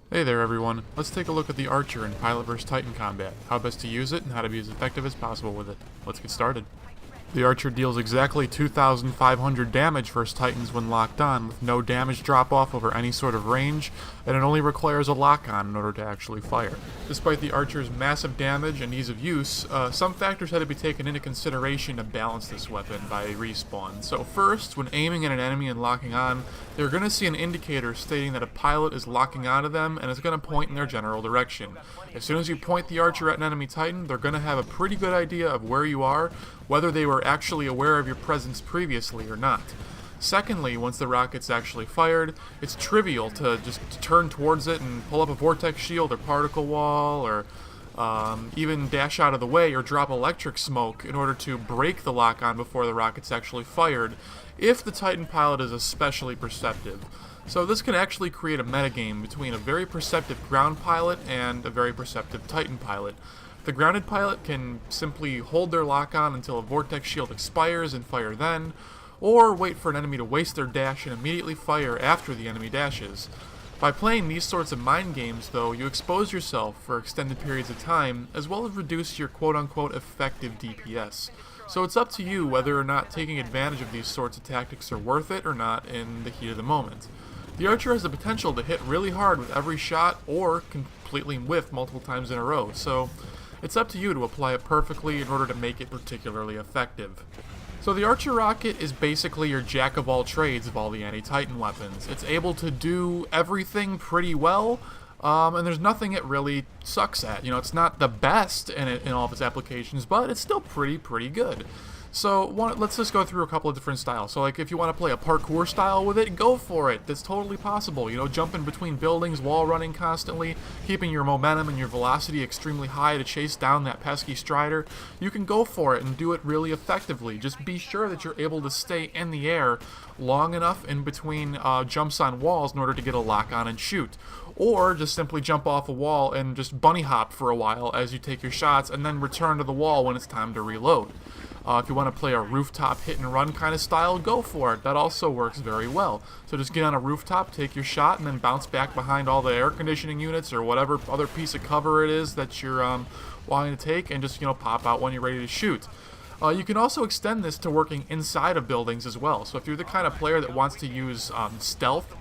Hey there everyone, let's take a look at the Archer in Pilot vs Titan combat, how best to use it, and how to be as effective as possible with it. Let's get started. The Archer deals exactly 2,500 damage versus Titans when locked on, with no damage drop-off over any sort of range, and it only requires a lock-on in order to actually fire. Despite the Archer's massive damage and ease of use, some factors had to be taken into consideration to balance this weapon by respawn. So first, when aiming at an enemy and locking on, they're going to see an indicator stating that a pilot is locking onto them, and it's going to point in their general direction. As soon as you point the Archer at an enemy Titan, they're going to have a pretty good idea of where you are, whether they were actually aware of your presence previously or not. Secondly, once the rocket's actually fired, it's trivial to just turn towards it and pull up a vortex shield or particle wall, or even dash out of the way or drop electric smoke in order to break the lock-on before the rocket's actually fired, if the Titan pilot is especially perceptive. So this can actually create a metagame between a very perceptive ground pilot and a very perceptive Titan pilot. The grounded pilot can simply hold their lock-on until a vortex shield expires and fire then, or wait for an enemy to waste their dash and immediately fire after the enemy dashes. By playing these sorts of mind games, though, you expose yourself for extended periods of time, as well as reduce your quote-unquote effective DPS. So it's up to you whether or not taking advantage of these sorts of tactics are worth it or not in the heat of the moment. The Archer has the potential to hit really hard with every shot, or completely whiff multiple times in a row, so it's up to you to apply it perfectly in order to make it particularly effective. So the Archer rocket is basically your jack of all trades of all the anti-Titan weapons. It's able to do everything pretty well, and there's nothing it really sucks at. You know, it's not the best in all of its applications, but it's still pretty good. So let's just go through a couple of different styles. So like if you want to play a parkour style with it, go for it. That's totally possible. You know, jumping between buildings, wall running constantly, keeping your momentum and your velocity extremely high to chase down that pesky Strider. You can go for it and do it really effectively. Just be sure that you're able to stay in the air long enough in between jumps on walls in order to get a lock on and shoot. Or just simply jump off a wall and just bunny hop for a while as you take your shots and then return to the wall when it's time to reload. If you want to play a rooftop hit and run kind of style, go for it. That also works very well. So just get on a rooftop, take your shot, and then bounce back behind all the air conditioning units or whatever other piece of cover it is that you're wanting to take, and just pop out when you're ready to shoot. You can also extend this to working inside of buildings as well. So if you're the kind of player that wants to use stealth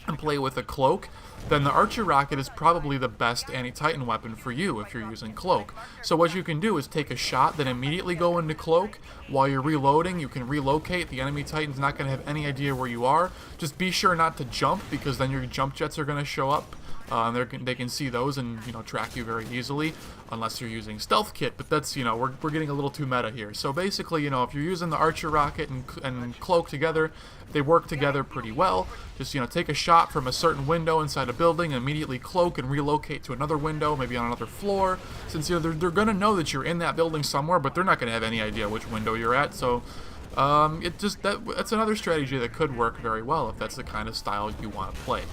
and play with a cloak, then the Archer rocket is probably the best anti-Titan weapon for you if you're using cloak. So what you can do is take a shot, then immediately go into cloak. While you're reloading, you can relocate. The enemy Titan's not going to have any idea where you are. Just be sure not to jump, because then your jump jets are going to show up. They can see those and track you very easily, unless you're using stealth kit. But that's we're getting a little too meta here. So basically, if you're using the Archer rocket and cloak together, they work together pretty well. Just take a shot from a certain window inside a building and immediately cloak and relocate to another window, maybe on another floor. Since they're gonna know that you're in that building somewhere, but they're not gonna have any idea which window you're at. So that's another strategy that could work very well if that's the kind of style you want to play.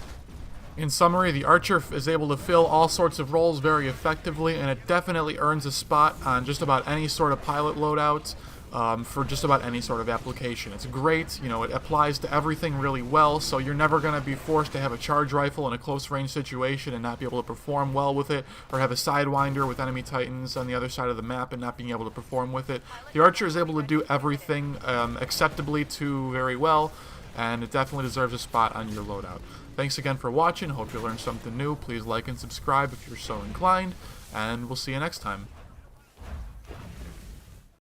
In summary, the Archer is able to fill all sorts of roles very effectively, and it definitely earns a spot on just about any sort of pilot loadout for just about any sort of application. It's great, it applies to everything really well, so you're never going to be forced to have a charge rifle in a close range situation and not be able to perform well with it, or have a Sidewinder with enemy Titans on the other side of the map and not being able to perform with it. The Archer is able to do everything acceptably to very well, and it definitely deserves a spot on your loadout. Thanks again for watching. Hope you learned something new. Please like and subscribe if you're so inclined, and we'll see you next time.